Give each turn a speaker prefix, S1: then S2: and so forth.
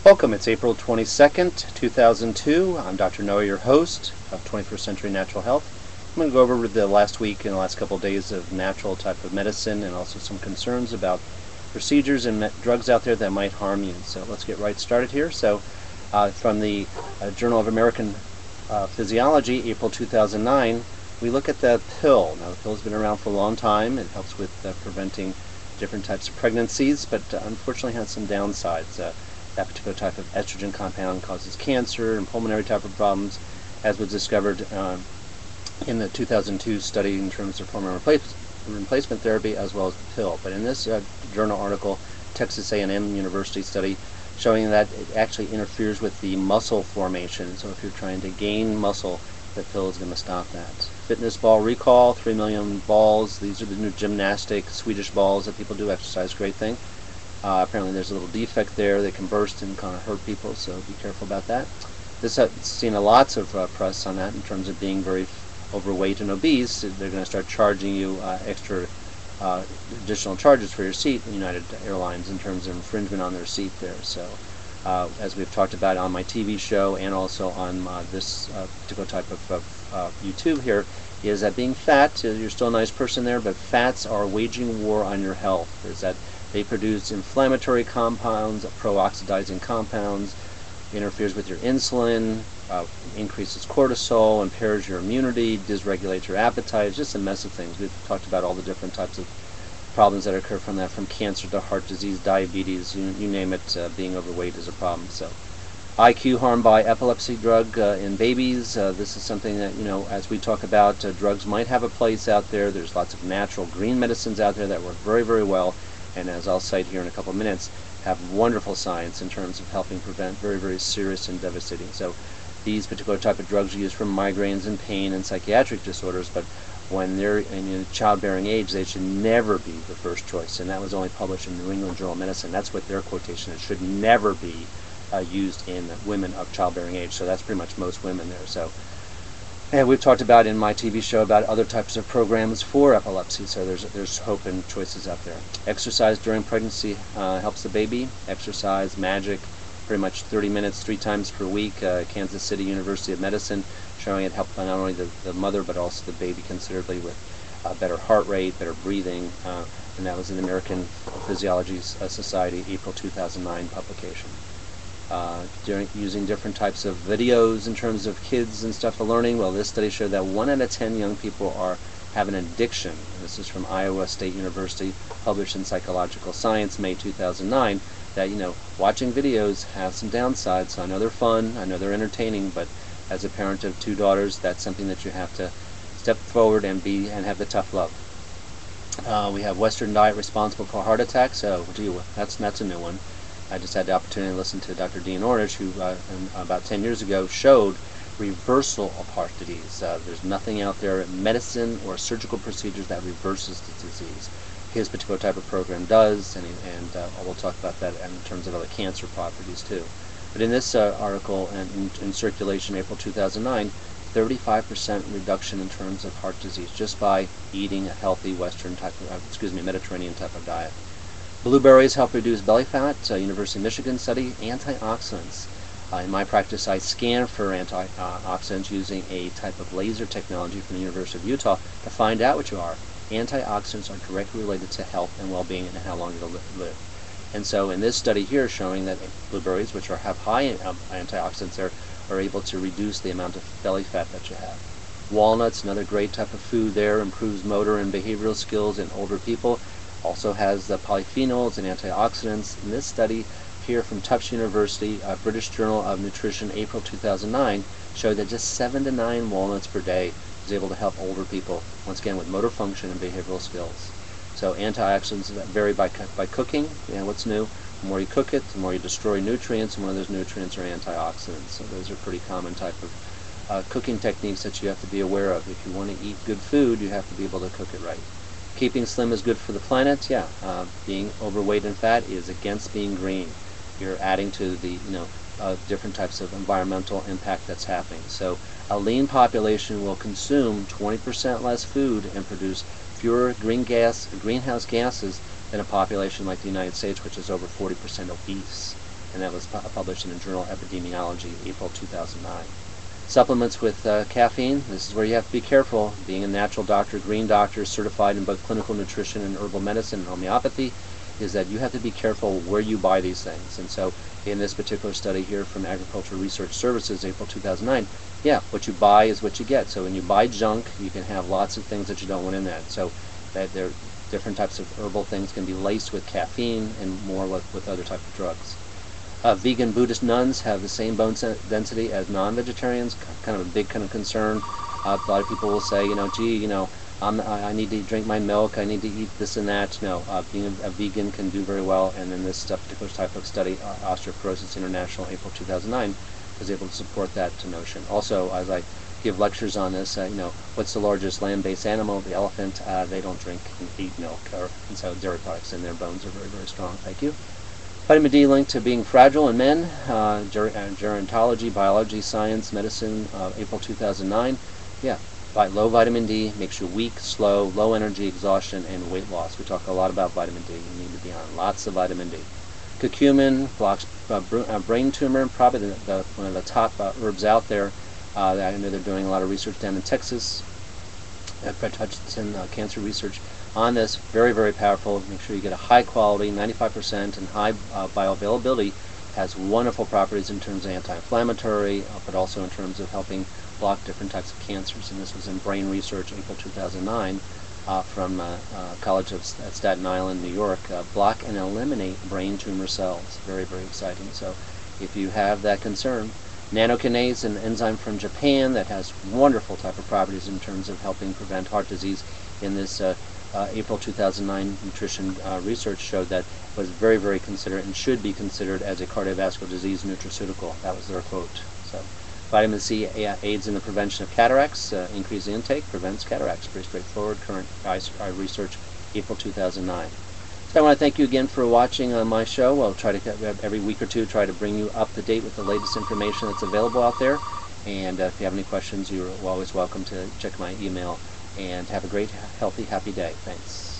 S1: Welcome, it's April 22nd, 2002. I'm Dr. Noah, your host of 21st Century Natural Health. I'm going to go over the last week and the last couple of days of natural type of medicine and also some concerns about procedures and drugs out there that might harm you. So let's get right started here. So from the Journal of American Physiology, April 2009, we look at the pill. Now the pill's been around for a long time. It helps with preventing different types of pregnancies, but unfortunately has some downsides. That particular type of estrogen compound causes cancer and pulmonary type of problems, as was discovered in the 2002 study in terms of hormone replacement therapy as well as the pill. But in this journal article, Texas A&M University study showing that it actually interferes with the muscle formation. So if you're trying to gain muscle, the pill is going to stop that. Fitness ball recall, 3 million balls. These are the new gymnastic Swedish balls that people do exercise. Great thing. Apparently there's a little defect there that can burst and kind of hurt people, so be careful about that. This has seen lots of press on that in terms of being very overweight and obese. They're going to start charging you extra additional charges for your seat in United Airlines in terms of infringement on their seat there. So as we've talked about on my TV show and also on this particular type of YouTube here, is that being fat, you're still a nice person there, but fats are waging war on your health. Is that they produce inflammatory compounds, pro-oxidizing compounds, interferes with your insulin, increases cortisol, impairs your immunity, dysregulates your appetite. It's just a mess of things. We've talked about all the different types of problems that occur from that, from cancer to heart disease, diabetes, you name it. Being overweight is a problem. So IQ harmed by epilepsy drug in babies. This is something that, as we talk about, drugs might have a place out there. There's lots of natural green medicines out there that work very, very well, and as I'll cite here in a couple of minutes, have wonderful science in terms of helping prevent very, very serious and devastating. So these particular type of drugs are used for migraines and pain and psychiatric disorders, but when they're in childbearing age, they should never be the first choice. And that was only published in New England Journal of Medicine. That's what their quotation is. Should never be used in women of childbearing age. So that's pretty much most women there. So, and we've talked about in my TV show about other types of programs for epilepsy, so there's hope and choices out there. Exercise during pregnancy helps the baby. Exercise, magic, pretty much 30 minutes 3 times per week. Kansas City University of Medicine showing it helped not only the mother but also the baby considerably with better heart rate, better breathing, and that was in the American Physiology Society April 2009 publication. Using different types of videos in terms of kids and stuff for learning. Well, this study showed that 1 out of 10 young people have an addiction. And this is from Iowa State University, published in Psychological Science, May 2009, that, watching videos have some downsides. So I know they're fun, I know they're entertaining, but as a parent of 2 daughters, that's something that you have to step forward and have the tough love. We have Western diet responsible for heart attacks. So that's a new one. I just had the opportunity to listen to Dr. Dean Ornish, who about 10 years ago showed reversal of heart disease. There's nothing out there in medicine or surgical procedures that reverses the disease. His particular type of program does, and we'll talk about that in terms of other cancer properties too. But in this article in Circulation, April 2009, 35% reduction in terms of heart disease just by eating a healthy Mediterranean type of diet. Blueberries help reduce belly fat. University of Michigan study. Antioxidants. In my practice, I scan for antioxidants using a type of laser technology from the University of Utah to find out what you are. Antioxidants are directly related to health and well-being and how long you'll live. And so in this study here showing that blueberries, which have high antioxidants, are able to reduce the amount of belly fat that you have. Walnuts, another great type of food there, improves motor and behavioral skills in older people. Also has the polyphenols and antioxidants. In this study here from Tufts University, British Journal of Nutrition, April 2009, showed that just 7 to 9 walnuts per day is able to help older people, once again with motor function and behavioral skills. So antioxidants vary by cooking. What's new? The more you cook it, the more you destroy nutrients, and one of those nutrients are antioxidants. So those are pretty common type of cooking techniques that you have to be aware of. If you want to eat good food, you have to be able to cook it right. Keeping slim is good for the planet. Being overweight and fat is against being green. You're adding to the different types of environmental impact that's happening. So a lean population will consume 20% less food and produce fewer greenhouse gases than a population like the United States, which is over 40% obese. and that was published in the journal Epidemiology, April 2009. Supplements with caffeine. This is where you have to be careful. Being a natural doctor, green doctor, certified in both clinical nutrition and herbal medicine and homeopathy, is that you have to be careful where you buy these things. And so in this particular study here from Agricultural Research Services, April 2009, yeah, what you buy is what you get. So when you buy junk, you can have lots of things that you don't want in that. So that there different types of herbal things can be laced with caffeine and more with other types of drugs. Vegan Buddhist nuns have the same bone density as non-vegetarians, kind of a big kind of concern. A lot of people will say, gee, I need to drink my milk, I need to eat this and that. No, being a vegan can do very well, and in this particular type of study, Osteoporosis International, April 2009, was able to support that notion. Also, as I give lectures on this, what's the largest land-based animal? The elephant. They don't drink and eat milk, and so dairy products, and their bones are very, very strong. Thank you. Vitamin D linked to being fragile in men, gerontology, biology, science, medicine, April 2009. Yeah, low vitamin D makes you weak, slow, low energy, exhaustion, and weight loss. We talk a lot about vitamin D. You need to be on lots of vitamin D. Curcumin blocks brain tumor, probably one of the top herbs out there. I know they're doing a lot of research down in Texas. Fred Hutchinson Cancer Research on this. Very, very powerful. Make sure you get a high quality, 95% and high bioavailability. Has wonderful properties in terms of anti-inflammatory, but also in terms of helping block different types of cancers. And this was in Brain Research, April 2009, from College of Staten Island, New York. Block and eliminate brain tumor cells. Very, very exciting. So if you have that concern, nanokinase, an enzyme from Japan that has wonderful type of properties in terms of helping prevent heart disease. In this April 2009 nutrition research showed that was very, very considered and should be considered as a cardiovascular disease nutraceutical. That was their quote. So, vitamin C aids in the prevention of cataracts. Increased intake prevents cataracts. Pretty straightforward. Current eye research, April 2009. So I want to thank you again for watching my show. I'll try to, every week or two, try to bring you up to date with the latest information that's available out there. And if you have any questions, you're always welcome to check my email. And have a great, healthy, happy day. Thanks.